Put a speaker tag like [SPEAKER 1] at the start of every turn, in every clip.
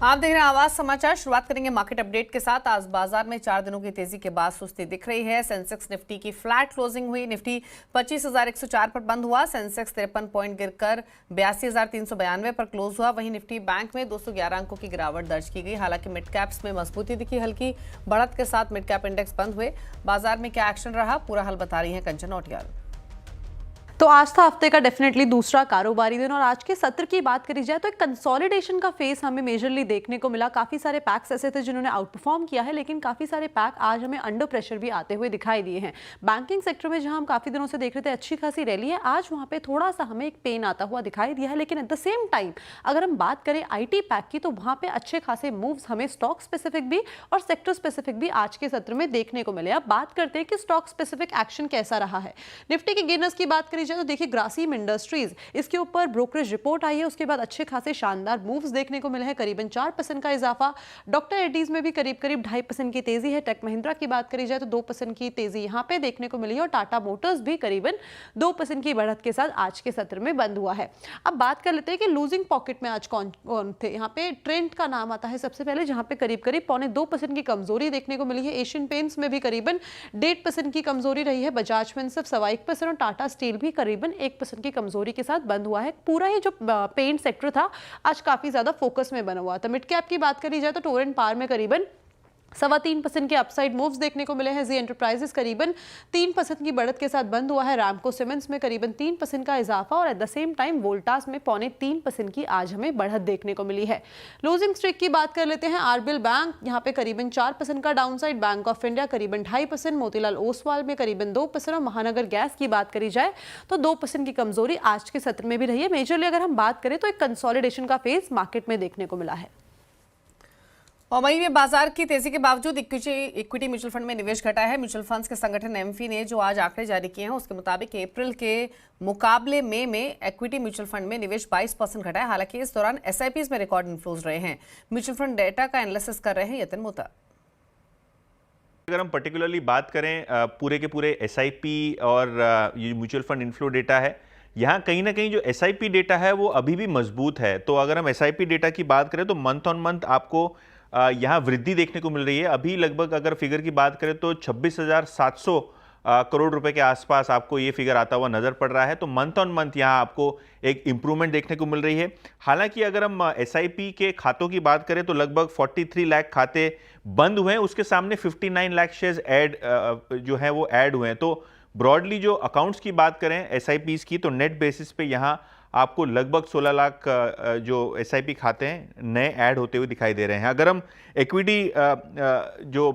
[SPEAKER 1] आप देख रहे हैं आवाज समाचार। शुरुआत करेंगे मार्केट अपडेट के साथ। आज बाजार में 4 दिनों की तेजी के बाद सुस्ती दिख रही है। सेंसेक्स निफ्टी की फ्लैट क्लोजिंग हुई। निफ्टी 25,104 पर बंद हुआ। सेंसेक्स 53 पॉइंट गिरकर 82,392 पर क्लोज हुआ। वहीं निफ्टी बैंक में 211 अंकों की गिरावट दर्ज की गई। हालांकि मिड कैप्स में मजबूती दिखी। हल्की बढ़त के साथ मिड कैप इंडेक्स बंद हुए। बाजार में क्या एक्शन रहा, पूरा हाल बता रही है कंचन नौटियाल।
[SPEAKER 2] तो आज था हफ्ते का डेफिनेटली दूसरा कारोबारी दिन और आज के सत्र की बात करी जाए तो एक कंसोलिडेशन का फेस हमें मेजरली देखने को मिला। काफी सारे पैक्स ऐसे थे जिन्होंने आउट परफॉर्म किया है, लेकिन काफी सारे पैक आज हमें अंडर प्रेशर भी आते हुए दिखाई दिए हैं। बैंकिंग सेक्टर में जहां हम काफी दिनों से देख रहे थे अच्छी खासी रैली है, आज वहां पे थोड़ा सा हमें एक पेन आता हुआ दिखाई दिया है। लेकिन एट द सेम टाइम अगर हम बात करें IT पैक की तो वहां पे अच्छे खासे मूव्स हमें स्टॉक स्पेसिफिक भी और सेक्टर स्पेसिफिक भी आज के सत्र में देखने को मिले। अब बात करते हैं कि स्टॉक स्पेसिफिक एक्शन कैसा रहा है। निफ्टी के गेनर्स की बात करी जाए तो देखिए ग्रासिम इंडस्ट्रीज, इसके ऊपर ब्रोकरेज रिपोर्ट आई है, उसके बाद अच्छे खासे शानदार मूव्स देखने को मिले हैं। करीबन 4% का इजाफा। डॉक्टर एडीज में भी करीब 2.5% की तेजी है। टेक महिंद्रा की बात करी जाए तो 2% की तेजी यहां पे देखने को मिली है और टाटा मोटर्स भी करीबन 2% की बढ़त के साथ आज के सत्र में बंद हुआ है। अब बात कर लेते हैं कि लूजिंग पॉकेट में आज कौन कौन थे। यहाँ पे ट्रेंड का नाम आता है सबसे पहले, जहां पे करीब 2.25% की कमजोरी देखने को मिली है। एशियन पेंट्स में भी करीबन 1.5% की कमजोरी रही है। बजाज फिनसर्व 1.25% और टाटा स्टील भी करीबन 1% की कमजोरी के साथ बंद हुआ है। पूरा ही जो पेंट सेक्टर था आज काफी ज्यादा फोकस में बना हुआ था। मिड कैप की बात करी जाए तो टोरेंट पावर में करीबन 3.25% के अपसाइड मूव्स देखने को मिले हैं। जी एंटरप्राइजेस करीबन 3% की बढ़त के साथ बंद हुआ है। रामको सीमेंट्स में करीबन 3% का इजाफा और at the same time Voltas में 0.25% की आज हमें बढ़त देखने को मिली है। लूजिंग स्ट्रिक की बात कर लेते हैं। आरबीएल बैंक यहाँ पे करीबन 4% का डाउनसाइड। बैंक ऑफ इंडिया करीबन 2.5%। मोतीलाल ओसवाल में करीबन 2% और महानगर गैस की बात करी जाए तो 2% की कमजोरी आज के सत्र में भी रही है। मेजरली अगर हम बात करें तो एक कंसोलिडेशन का फेज मार्केट में देखने को मिला है।
[SPEAKER 1] और मई में बाजार की तेजी के बावजूद इक्विटी म्यूचुअल फंड में निवेश घटा है। म्यूचुअल फंड्स के संगठन एमफी ने जो आज आंकड़े जारी किए हैं उसके मुताबिक अप्रैल के मुकाबले मई में इक्विटी म्यूचुअल फंड में निवेश 22% घटा है। हालांकि इस दौरान एसआईपीज में रिकॉर्ड इनफ्लोज रहे हैं। म्यूचुअल फंड डेटा का एनालिसिस कर रहे हैं यतिन मोता।
[SPEAKER 3] अगर हम पर्टिकुलरली बात करें पूरे के पूरे एसआईपी और ये म्यूचुअल फंड इनफ्लो डेटा है, यहाँ कहीं ना कहीं जो एसआईपी डेटा है वो अभी भी मजबूत है। तो अगर हम एसआईपी डेटा की बात करें तो मंथ ऑन मंथ आपको यहाँ वृद्धि देखने को मिल रही है। अभी लगभग अगर फिगर की बात करें तो 26,700 करोड़ रुपए के आसपास आपको ये फिगर आता हुआ नजर पड़ रहा है। तो मंथ ऑन मंथ यहाँ आपको एक इंप्रूवमेंट देखने को मिल रही है। हालांकि अगर हम एसआईपी के खातों की बात करें तो लगभग 43 लाख खाते बंद हुए हैं, उसके सामने 59 लाख शेयर्स ऐड जो है वो ऐड हुए हैं। तो ब्रॉडली जो अकाउंट्स की बात करें एसआईपीज की तो नेट बेसिस पे यहाँ आपको लगभग 16 लाख जो एसआईपी खाते हैं नए ऐड होते हुए दिखाई दे रहे हैं। अगर हम इक्विटी जो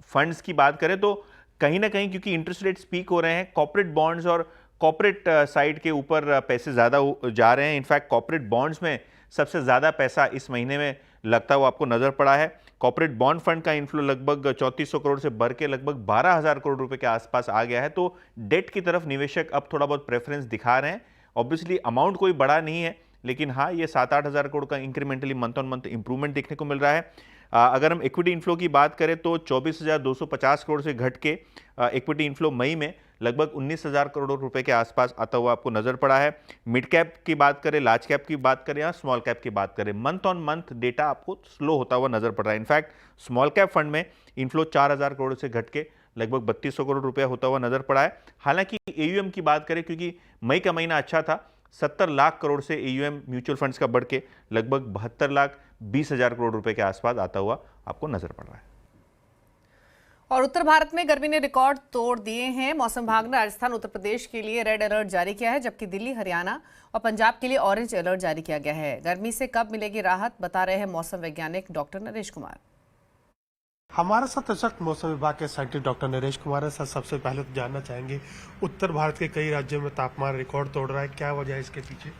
[SPEAKER 3] फंड्स की बात करें तो कहीं ना कहीं क्योंकि इंटरेस्ट रेट्स पीक हो रहे हैं, कॉर्पोरेट बॉन्ड्स और कॉर्पोरेट साइड के ऊपर पैसे ज़्यादा जा रहे हैं। इनफैक्ट कॉर्पोरेट बॉन्ड्स में सबसे ज़्यादा पैसा इस महीने में लगता हुआ आपको नज़र पड़ा है। कॉर्पोरेट बॉन्ड फंड का इन्फ्लो लगभग 3400 करोड़ से बढ़ के लगभग 12,000 करोड़ रुपए के आसपास आ गया है। तो डेट की तरफ निवेशक अब थोड़ा बहुत प्रेफरेंस दिखा रहे हैं। ऑब्वियसली अमाउंट कोई बड़ा नहीं है, लेकिन हाँ ये 7-8 हज़ार करोड़ का incrementally month on month improvement देखने को मिल रहा है। अगर हम इक्विटी इन्फ्लो की बात करें तो 24,250 करोड़ से घट के इक्विटी इन्फ्लो मई में लगभग 19,000 करोड़ रुपए के आसपास आता हुआ आपको नजर पड़ा है। मिड कैप की बात करें, लार्ज कैप की बात करें या स्मॉल कैप की बात करें, मंथ ऑन मंथ डेटा आपको स्लो होता हुआ नजर पड़ रहा है। इनफैक्ट स्मॉल कैप फंड में इन्फ्लो 4,000 करोड़ से घट के लगभग 3200 करोड़ रुपया होता हुआ नजर पड़ा है। हालांकि एयूएम की बात करें, क्योंकि मई का महीना अच्छा था, 70 लाख करोड़ से एयूएम म्यूचुअल फंड्स का बढ़ के लगभग 72,20,000 करोड़ रुपए के आसपास आता हुआ आपको नजर पड़ रहा है।
[SPEAKER 1] और उत्तर भारत में गर्मी ने रिकॉर्ड तोड़ दिए हैं। मौसम विभाग ने राजस्थान, उत्तर प्रदेश के लिए रेड अलर्ट जारी किया है, जबकि दिल्ली, हरियाणा और पंजाब के लिए ऑरेंज अलर्ट जारी किया गया है। गर्मी से कब मिलेगी राहत, बता रहे हैं मौसम वैज्ञानिक डॉक्टर नरेश कुमार।
[SPEAKER 4] हमारे साथ इस वक्त मौसम विभाग के साइंटिस्ट डॉक्टर नरेश कुमार है। सर, सबसे पहले तो जानना चाहेंगे, उत्तर भारत के कई राज्यों में तापमान रिकॉर्ड तोड़ रहा है, क्या वजह है इसके पीछे?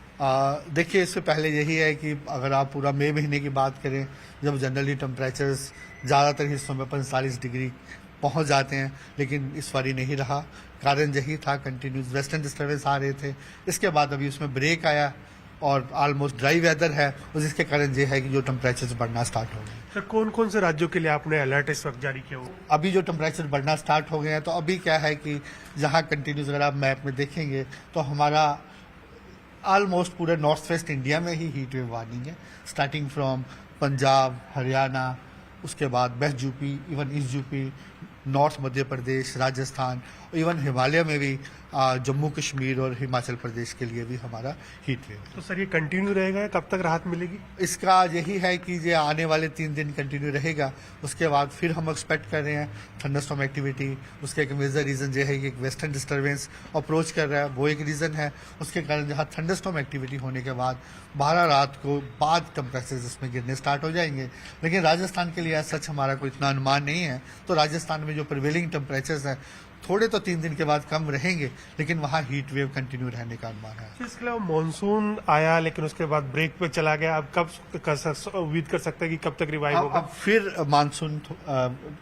[SPEAKER 5] देखिए, इससे पहले यही है कि अगर आप पूरा मई महीने की बात करें, जब जनरली टेम्परेचर्स ज़्यादातर हिस्सों में 45 डिग्री पहुंच जाते हैं, लेकिन इस बार नहीं रहा। कारण यही था, कंटिन्यूस वेस्टर्न डिस्टर्बेंस आ रहे थे। इसके बाद अभी उसमें ब्रेक आया और ऑलमोस्ट ड्राई वेदर है, और जिसके कारण ये है कि जो टेम्परेचर बढ़ना स्टार्ट हो गए।
[SPEAKER 4] सर, कौन कौन से राज्यों के लिए आपने अलर्ट इस वक्त जारी किया हो?
[SPEAKER 5] अभी जो टेम्परेचर बढ़ना स्टार्ट हो गए हैं, तो अभी क्या है कि जहाँ कंटिन्यूस अगर आप मैप में देखेंगे तो हमारा ऑलमोस्ट पूरे नॉर्थ वेस्ट इंडिया में ही हीट वेव वार्निंग है, स्टार्टिंग फ्रॉम पंजाब, हरियाणा, उसके बाद west UP, even east UP, north Madhya Pradesh, Rajasthan, even Himalaya में भी जम्मू कश्मीर और हिमाचल प्रदेश के लिए भी हमारा हीट वेव।
[SPEAKER 4] तो सर ये कंटिन्यू रहेगा, कब तक राहत मिलेगी?
[SPEAKER 5] इसका यही है कि ये आने वाले 3 दिन कंटिन्यू रहेगा, उसके बाद फिर हम एक्सपेक्ट कर रहे हैं थंडरस्टॉर्म एक्टिविटी। उसके एक मेजर रीजन ये है कि एक वेस्टर्न डिस्टर्बेंस अप्रोच कर रहा है, वो एक रीजन है। उसके कारण जहाँ थंडरस्टॉर्म एक्टिविटी होने के बाद 12 रात को बाद टेम्परेचर इसमें गिरने स्टार्ट हो जाएंगे। लेकिन राजस्थान के लिए सच हमारा कोई इतना अनुमान नहीं है, तो राजस्थान में जो प्रिवेलिंग टेम्परेचर्स हैं थोड़े तो 3 दिन के बाद कम रहेंगे, लेकिन वहाँ हीट वेव कंटिन्यू रहने का अनुमान है।
[SPEAKER 4] इसके अलावा मानसून आया लेकिन उसके बाद ब्रेक पे चला गया, अब कब उम्मीद कर सकते हैं कि कब तक रिवाइव होगा?
[SPEAKER 5] अब फिर मानसून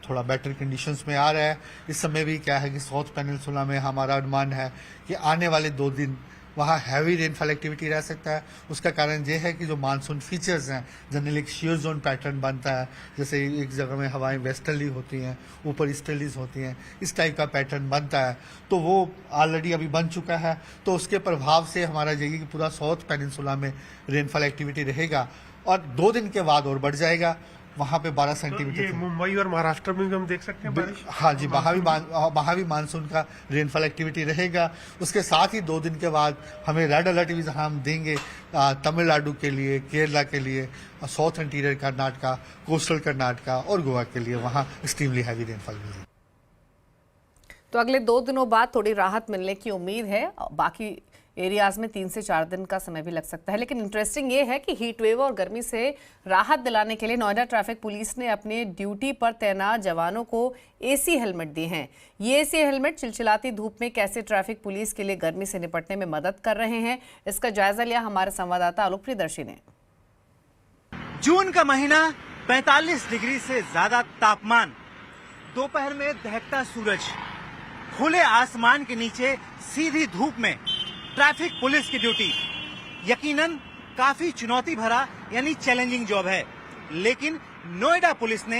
[SPEAKER 5] थोड़ा बेटर कंडीशंस में आ रहा है। इस समय भी क्या है कि साउथ पेनिनसुला में हमारा अनुमान है कि आने वाले 2 दिन वहाँ हैवी रेनफॉल एक्टिविटी रह सकता है। उसका कारण ये है कि जो मानसून फीचर्स हैं, जनरली एक शियर जोन पैटर्न बनता है, जैसे एक जगह में हवाएं वेस्टर्ली होती हैं, ऊपर ईस्टर्लीज होती हैं, इस टाइप का पैटर्न बनता है, तो वो ऑलरेडी अभी बन चुका है। तो उसके प्रभाव से हमारा यही कि पूरा साउथ पेनिनसुला में रेनफॉल एक्टिविटी रहेगा और 2 दिन के बाद और बढ़ जाएगा, वहाँ पे 12 सेंटीमीटर।
[SPEAKER 4] ये मुंबई और महाराष्ट्र में भी हम देख सकते हैं बारिश?
[SPEAKER 5] हाँ जी, वहाँ भी मानसून का रेनफॉल एक्टिविटी रहेगा। उसके साथ ही 2 दिन के बाद हमें रेड अलर्ट भी हम देंगे तमिलनाडु के लिए, केरला के लिए, south interior Karnataka, coastal Karnataka और गोवा के लिए, वहाँ एक्सट्रीमली हैवी रेनफॉल मिलेगी।
[SPEAKER 1] तो अगले 2 दिनों बाद थोड़ी राहत मिलने की उम्मीद है, बाकी एरियाज में 3 से 4 दिन का समय भी लग सकता है। लेकिन इंटरेस्टिंग ये है कि हीट वेव और गर्मी से राहत दिलाने के लिए नोएडा ट्रैफिक पुलिस ने अपने ड्यूटी पर तैनात जवानों को एसी हेलमेट दिए हैं। ये एसी हेलमेट चिलचिलाती धूप में कैसे ट्रैफिक पुलिस के लिए गर्मी से निपटने में मदद कर रहे हैं, इसका जायजा लिया हमारे संवाददाता आलोक प्रियदर्शी ने।
[SPEAKER 6] जून का महीना, 45 डिग्री से ज्यादा तापमान, दोपहर में दहकता सूरज, खुले आसमान के नीचे सीधी धूप में ट्रैफिक पुलिस की ड्यूटी यकीनन काफी चुनौती भरा यानी चैलेंजिंग जॉब है। लेकिन नोएडा पुलिस ने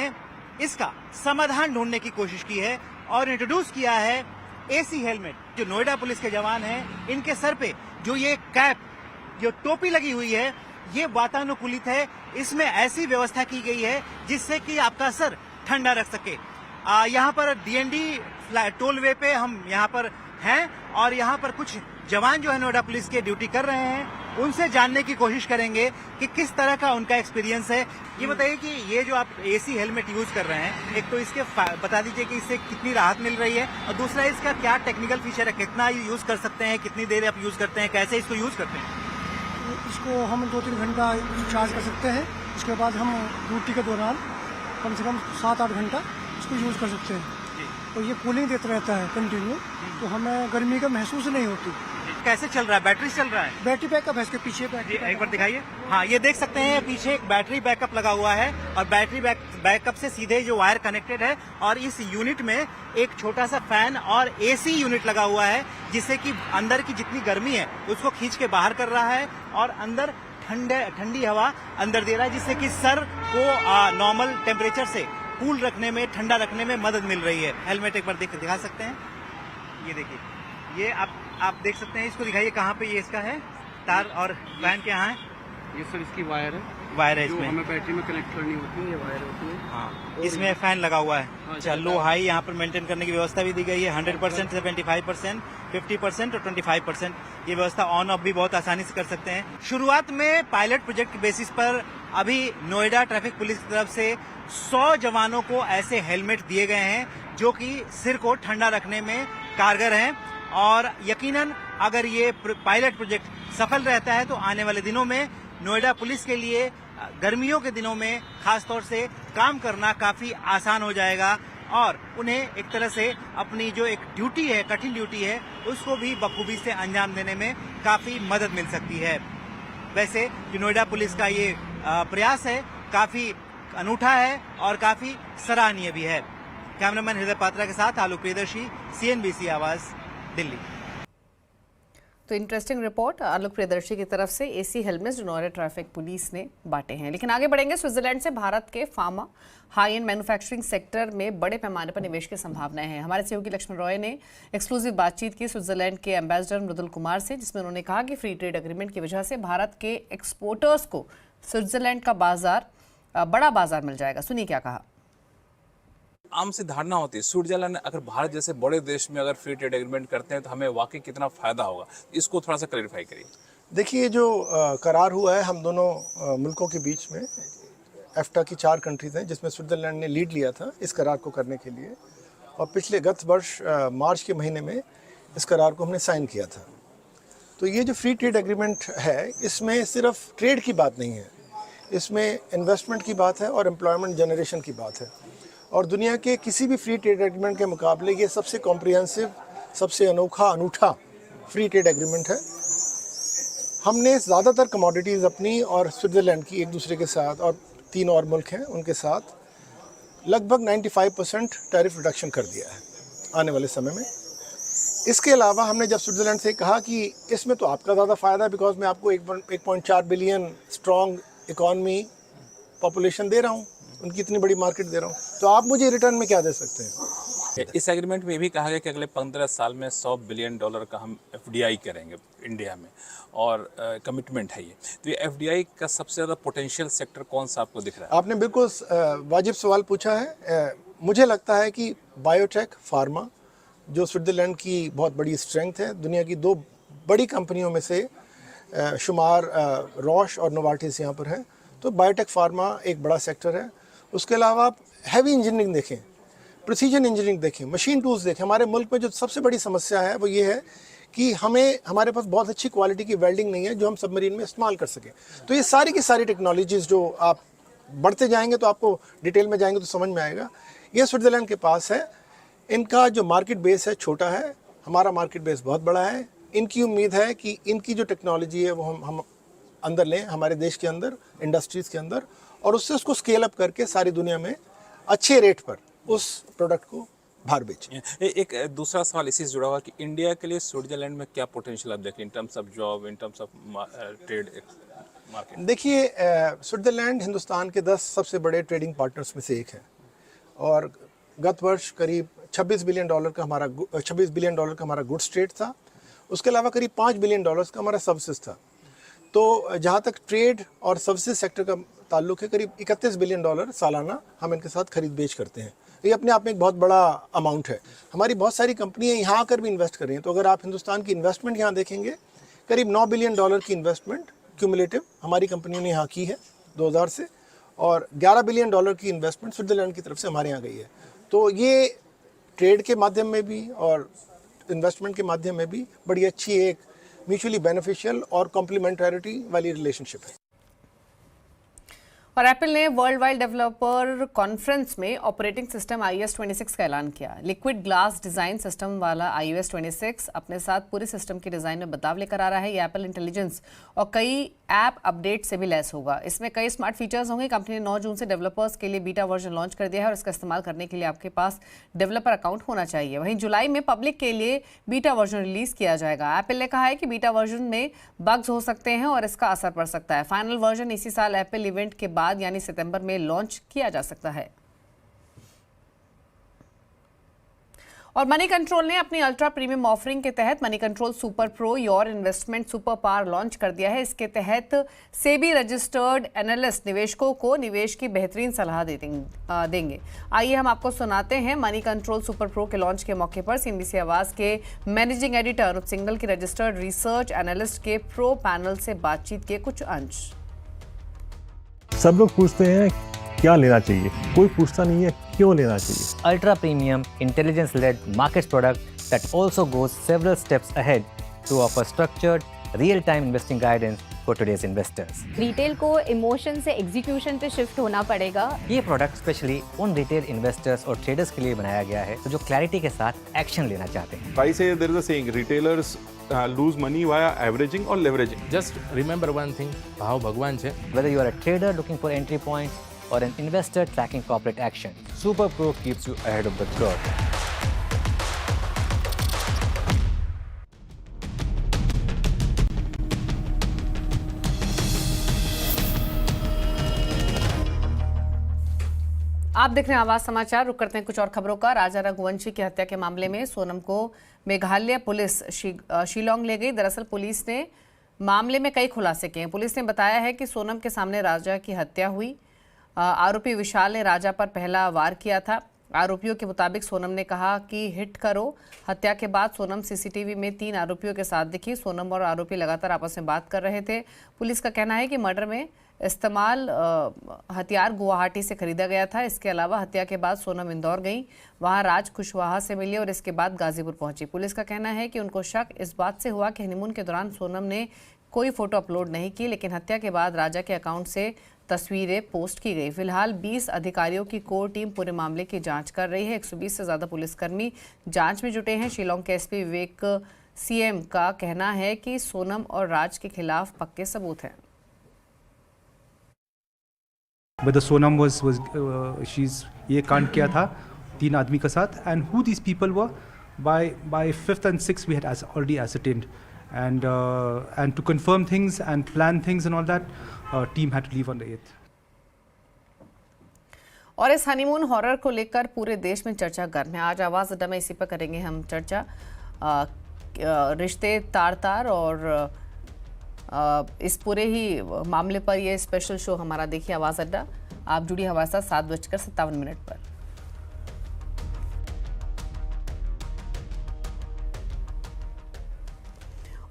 [SPEAKER 6] इसका समाधान ढूंढने की कोशिश की है और इंट्रोड्यूस किया है एसी हेलमेट। जो नोएडा पुलिस के जवान हैं, इनके सर पे जो ये कैप, जो टोपी लगी हुई है, ये वातानुकूलित है। इसमें ऐसी व्यवस्था की गई है जिससे कि आपका सर ठंडा रख सके। यहाँ पर डीएनडी टोल वे पे हम यहाँ पर हैं और यहाँ पर कुछ जवान जो है नोएडा पुलिस के ड्यूटी कर रहे हैं, उनसे जानने की कोशिश करेंगे कि किस तरह का उनका एक्सपीरियंस है। ये बताइए कि ये जो आप एसी हेलमेट यूज कर रहे हैं, एक तो इसके बता दीजिए कि इससे कितनी राहत मिल रही है और दूसरा इसका क्या टेक्निकल फीचर है, कितना यूज कर सकते हैं, कितनी देर आप यूज करते हैं, कैसे इसको यूज करते हैं?
[SPEAKER 7] इसको हम 2-3 घंटा चार्ज कर सकते हैं। उसके बाद हम ड्यूटी के दौरान कम से कम 7-8 घंटा इसको यूज कर सकते हैं। तो ये कूलिंग देता रहता है कंटिन्यू, तो हमें गर्मी का महसूस नहीं होती।
[SPEAKER 6] कैसे चल रहा है? बैटरी चल रहा है?
[SPEAKER 7] बैटरी बैकअप है इसके पीछे।
[SPEAKER 6] एक बार दिखाइए। हाँ, ये देख सकते हैं पीछे एक बैटरी बैकअप लगा हुआ है और बैटरी बैकअप से सीधे जो वायर कनेक्टेड है और इस यूनिट में एक छोटा सा फैन और एसी यूनिट लगा हुआ है, जिससे कि अंदर की जितनी गर्मी है उसको खींच के बाहर कर रहा है और अंदर ठंडी हवा अंदर दे रहा है, जिससे कि सर को नॉर्मल टेम्परेचर से कूल रखने में, ठंडा रखने में मदद मिल रही है। हेलमेट एक बार दिखा सकते हैं? ये देखिए, ये आप देख सकते हैं। इसको दिखाइए कहाँ पे ये इसका है तार और फैन के यहाँ है?
[SPEAKER 8] ये सर इसकी वायर है
[SPEAKER 6] इसमें
[SPEAKER 8] हमें बैटरी में कनेक्ट करनी होती है, ये वायर होती है।
[SPEAKER 6] हाँ, इसमें फैन लगा हुआ है। अच्छा, लो हाई यहाँ पर मेंटेन करने की व्यवस्था भी दी गई है। 100%, 75%, 50% और 25%। ये व्यवस्था ऑन ऑफ भी बहुत आसानी से कर सकते हैं। शुरुआत में पायलट प्रोजेक्ट के बेसिस पर अभी नोएडा ट्रैफिक पुलिस की तरफ से 100 जवानों को ऐसे हेलमेट दिए गए हैं जो कि सिर को ठंडा रखने में कारगर हैं और यकीनन अगर ये पायलट प्रोजेक्ट सफल रहता है तो आने वाले दिनों में नोएडा पुलिस के लिए गर्मियों के दिनों में खास तौर से काम करना काफी आसान हो जाएगा और उन्हें एक तरह से अपनी जो एक ड्यूटी है, कठिन ड्यूटी है, उसको भी बखूबी से अंजाम देने में काफी मदद मिल सकती है। वैसे जो नोएडा पुलिस का ये प्रयास है काफी अनूठा है और काफी सराहनीय भी है। कैमरामैन हृदय पात्रा के साथ आलोक प्रियदर्शी, CNBC आवाज, दिल्ली।
[SPEAKER 1] तो इंटरेस्टिंग रिपोर्ट आलोक प्रियदर्शी की तरफ से एसी हेलमेट जनौरे ट्रैफिक पुलिस ने बांटे हैं। लेकिन आगे बढ़ेंगे, स्विट्जरलैंड से भारत के pharma high and manufacturing sector में बड़े पैमाने पर निवेश की संभावनाएं हैं। हमारे सहयोगी लक्ष्मण रॉय ने एक्सक्लूसिव बातचीत की स्विट्जरलैंड के एम्बेसडर मृदुल कुमार से, जिसमें उन्होंने कहा कि फ्री ट्रेड एग्रीमेंट की वजह से भारत के एक्सपोर्टर्स को स्विट्जरलैंड का बड़ा बाजार मिल जाएगा। सुनिए क्या कहा।
[SPEAKER 9] आम सी धारणा होती है स्विट्जरलैंड अगर भारत जैसे बड़े देश में अगर फ्री ट्रेड एग्रीमेंट करते हैं तो हमें वाकई कितना फायदा होगा, इसको थोड़ा सा क्लैरिफाई करिए।
[SPEAKER 10] देखिए, जो करार हुआ है हम दोनों मुल्कों के बीच में, एफ्टा की 4 कंट्रीज हैं जिसमें स्विट्जरलैंड ने लीड लिया था इस करार को करने के लिए, और पिछले गत वर्ष मार्च के महीने में इस करार को हमने साइन किया था। तो ये जो फ्री ट्रेड एग्रीमेंट है, इसमें सिर्फ ट्रेड की बात नहीं है, इसमें इन्वेस्टमेंट की बात है और एम्प्लॉयमेंट जनरेशन की बात है। और दुनिया के किसी भी फ्री ट्रेड एग्रीमेंट के मुकाबले ये सबसे कॉम्प्रिहेंसिव, सबसे अनूठा फ्री ट्रेड एग्रीमेंट है। हमने ज़्यादातर कमोडिटीज़ अपनी और स्विट्ज़रलैंड की एक दूसरे के साथ, और 3 और मुल्क हैं उनके साथ, लगभग 95% टैरिफ रिडक्शन कर दिया है आने वाले समय में। इसके अलावा हमने जब स्विट्ज़रलैंड से कहा कि इसमें तो आपका ज़्यादा फ़ायदा है, बिकॉज मैं आपको 1.4 बिलियन स्ट्रॉन्ग इकॉनमी पॉपुलेशन दे रहा हूँ, उनकी इतनी बड़ी मार्केट दे रहा हूँ, तो आप मुझे रिटर्न में क्या दे सकते हैं।
[SPEAKER 9] इस एग्रीमेंट में ये भी कहा गया कि अगले 15 साल में $100 बिलियन का हम FDI करेंगे इंडिया में, और कमिटमेंट है ये। तो ये FDI का सबसे ज़्यादा पोटेंशियल सेक्टर कौन सा आपको दिख रहा है?
[SPEAKER 10] आपने बिल्कुल वाजिब सवाल पूछा है। मुझे लगता है कि बायोटेक, फार्मा, जो स्विट्ज़रलैंड की बहुत बड़ी स्ट्रेंथ है, दुनिया की 2 बड़ी कंपनियों में से शुमार रॉश और नोवार्टिस यहाँ पर है, तो बायोटेक फार्मा एक बड़ा सेक्टर है। उसके अलावा आप हैवी इंजीनियरिंग देखें, प्रिसीजन इंजीनियरिंग देखें, मशीन टूल्स देखें। हमारे मुल्क में जो सबसे बड़ी समस्या है वो ये है कि हमारे पास बहुत अच्छी क्वालिटी की वेल्डिंग नहीं है जो हम सबमरीन में इस्तेमाल कर सकें। तो ये सारी की सारी टेक्नोलॉजीज़ जो आप बढ़ते जाएंगे तो आपको डिटेल में जाएंगे तो समझ में आएगा, ये स्विट्ज़रलैंड के पास है। इनका जो मार्केट बेस है छोटा है, हमारा मार्केट बेस बहुत बड़ा है। इनकी उम्मीद है कि इनकी जो टेक्नोलॉजी है वो हम अंदर लें, हमारे देश के अंदर, इंडस्ट्रीज़ के अंदर, और उससे उसको स्केल अप करके सारी दुनिया में अच्छे रेट पर उस प्रोडक्ट को बाहर बेचें।
[SPEAKER 9] एक दूसरा सवाल इसी से जुड़ा हुआ कि इंडिया के लिए स्विट्जरलैंड में क्या पोटेंशियल आप देखें in terms of job, in terms of trade market?
[SPEAKER 10] देखिए, स्विट्ज़रलैंड हिंदुस्तान के 10 सबसे बड़े ट्रेडिंग पार्टनर्स में से एक है, और गत वर्ष करीब $26 बिलियन का हमारा गुड्स ट्रेड था। उसके अलावा करीब $5 बिलियन का हमारा सर्विसेज था। तो जहाँ तक ट्रेड और सर्विसेज सेक्टर का ताल्लुक है, करीब $31 बिलियन सालाना हम इनके साथ खरीद बेच करते हैं। ये अपने आप में एक बहुत बड़ा अमाउंट है। हमारी बहुत सारी कंपनियां यहाँ आकर भी इन्वेस्ट कर रही हैं। तो अगर आप हिंदुस्तान की इन्वेस्टमेंट यहाँ देखेंगे, करीब $9 बिलियन की इन्वेस्टमेंट क्यूमुलेटिव हमारी कंपनियों ने यहाँ की है 2000 से, और $11 बिलियन की इन्वेस्टमेंट स्विट्ज़रलैंड की तरफ से हमारे यहाँ गई है। तो ये ट्रेड के माध्यम में भी और इन्वेस्टमेंट के माध्यम में भी बड़ी अच्छी एक म्यूचुअली बेनिफिशियल और कॉम्प्लीमेंटरिटी वाली रिलेशनशिप है।
[SPEAKER 1] और एप्पल ने वर्ल्ड वाइड डेवलपर कॉन्फ्रेंस में ऑपरेटिंग सिस्टम iOS 26 का ऐलान किया। लिक्विड ग्लास डिजाइन सिस्टम वाला iOS 26 अपने साथ पूरे सिस्टम के डिजाइन में बदलाव लेकर आ रहा है। ये एप्पल इंटेलिजेंस और कई ऐप अपडेट से भी लैस होगा। इसमें कई स्मार्ट फीचर्स होंगे। कंपनी ने 9 जून से डेवलपर्स के लिए बीटा वर्जन लॉन्च कर दिया है और इसका इस्तेमाल करने के लिए आपके पास डेवलपर अकाउंट होना चाहिए। वहीं जुलाई में पब्लिक के लिए बीटा वर्जन रिलीज किया जाएगा। एप्पल ने कहा है कि बीटा वर्जन में बग्स हो सकते हैं और इसका असर पड़ सकता है। फाइनल वर्जन इसी साल एप्पल इवेंट के बाद यानी सितंबर में लॉन्च किया जा सकता है। और मनी कंट्रोल ने अपनी अल्ट्रा प्रीमियम ऑफरिंग के तहत money control super pro your investment super power launch कर दिया है। इसके तहत सेबी रजिस्टर्ड एनालिस्ट निवेशकों को निवेश की बेहतरीन सलाह देंगे। आइए हम आपको सुनाते हैं मनी कंट्रोल सुपर प्रो के लॉन्च के मौके पर सीएनबीसी आवाज के मैनेजिंग एडिटर अनुप सिंगल की रजिस्टर्ड रिसर्च एनालिस्ट के प्रो पैनल से बातचीत के कुछ अंश।
[SPEAKER 11] सब लोग पूछते हैं क्या लेना चाहिए, कोई पूछता नहीं है क्यों लेना चाहिए।
[SPEAKER 12] Ultra premium intelligence led markets product that also goes several steps ahead to offer structured real time investing guidance for today's investors.
[SPEAKER 13] Retail को इमोशन से एग्जीक्यूशन पे शिफ्ट होना पड़ेगा।
[SPEAKER 12] ये प्रोडक्ट स्पेशली उन रिटेल इन्वेस्टर्स और ट्रेडर्स के लिए बनाया गया है जो क्लैरिटी के साथ एक्शन लेना चाहते हैं।
[SPEAKER 14] I say there is a saying, retailers lose money via averaging or leveraging.
[SPEAKER 15] Just remember one thing, भाव भगवान छे।
[SPEAKER 12] Whether you are a trader looking for entry points or an investor tracking corporate action, Super Pro keeps you ahead of the curve.
[SPEAKER 1] आप देख रहे हैं आवाज समाचार। रुक करते हैं कुछ और खबरों का। राजा रघुवंशी की हत्या के मामले में सोनम को मेघालय पुलिस शिलोंग ले गई। दरअसल पुलिस ने मामले में कई खुलासे किए हैं। पुलिस ने बताया है कि सोनम के सामने राजा की हत्या हुई। आरोपी विशाल ने राजा पर पहला वार किया था। आरोपियों के मुताबिक सोनम ने कहा कि हिट करो। हत्या के बाद सोनम सीसीटीवी में 3 आरोपियों के साथ दिखी। सोनम और आरोपी लगातार आपस में बात कर रहे थे। पुलिस का कहना है कि मर्डर में इस्तेमाल हथियार गुवाहाटी से खरीदा गया था। इसके अलावा हत्या के बाद सोनम इंदौर गई, वहां राज कुशवाहा से मिली और इसके बाद गाजीपुर पहुंची। पुलिस का कहना है कि उनको शक इस बात से हुआ कि हनीमून के दौरान सोनम ने कोई फोटो अपलोड नहीं की, लेकिन हत्या के बाद राजा के अकाउंट से तस्वीरें पोस्ट की गई। फिलहाल 20 अधिकारियों की कोर टीम पूरे मामले की जांच कर रही है। 120 से ज्यादा पुलिसकर्मी जांच में जुटे हैं। शिलोंग के एसपी विवेक सीएम का कहना है कि सोनम और राज के खिलाफ पक्के सबूत हैं।
[SPEAKER 16] Whether Sonam she's ये कांड किया था 3 आदमी के साथ, and who these people were by 5th and 6th we had already ascertained, and to confirm things and plan things and all that, team had to leave on the 8th.
[SPEAKER 1] और इस honeymoon horror को लेकर पूरे देश में चर्चा गर्म है। आज आवाज अड्डा में इसी पर करेंगे हम चर्चा। रिश्ते तार और इस पूरे ही मामले पर ये स्पेशल शो हमारा देखिए आवाज अड्डा। आप जुड़ी हमारे साथ 7:57 पर।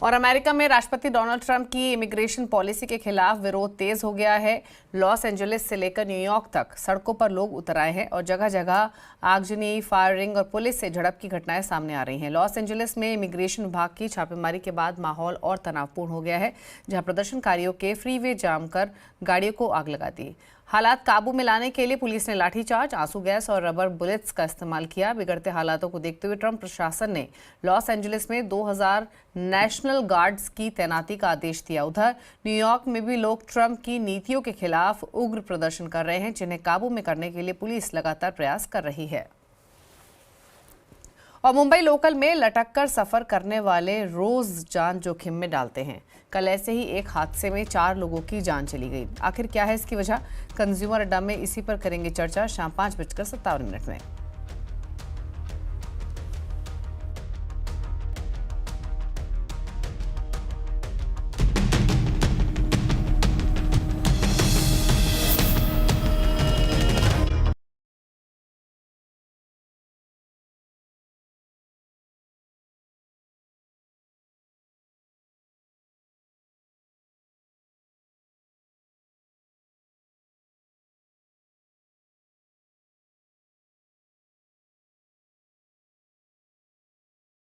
[SPEAKER 1] और अमेरिका में राष्ट्रपति डोनाल्ड ट्रंप की इमिग्रेशन पॉलिसी के खिलाफ विरोध तेज हो गया है। लॉस एंजलिस से लेकर न्यूयॉर्क तक सड़कों पर लोग उतर आए हैं और जगह जगह आगजनी, फायरिंग और पुलिस से झड़प की घटनाएं सामने आ रही हैं। लॉस एंजलिस में इमिग्रेशन विभाग की छापेमारी के बाद माहौल और तनावपूर्ण हो गया है, जहां प्रदर्शनकारियों के फ्रीवे जाम कर गाड़ियों को आग लगा दी। हालात काबू में लाने के लिए पुलिस ने लाठीचार्ज, आंसू गैस और रबर बुलेट्स का इस्तेमाल किया। बिगड़ते हालातों को देखते हुए ट्रंप प्रशासन ने लॉस एंजलिस में 2000 नेशनल गार्ड्स की तैनाती का आदेश दिया। उधर न्यूयॉर्क में भी लोग ट्रंप की नीतियों के खिलाफ उग्र प्रदर्शन कर रहे हैं, जिन्हें काबू में करने के लिए पुलिस लगातार प्रयास कर रही है। और मुंबई लोकल में लटक कर सफर करने वाले रोज जान जोखिम में डालते हैं। कल ऐसे ही एक हादसे में 4 लोगों की जान चली गई। आखिर क्या है इसकी वजह? कंज्यूमर अड्डा में इसी पर करेंगे चर्चा शाम 5:57 में।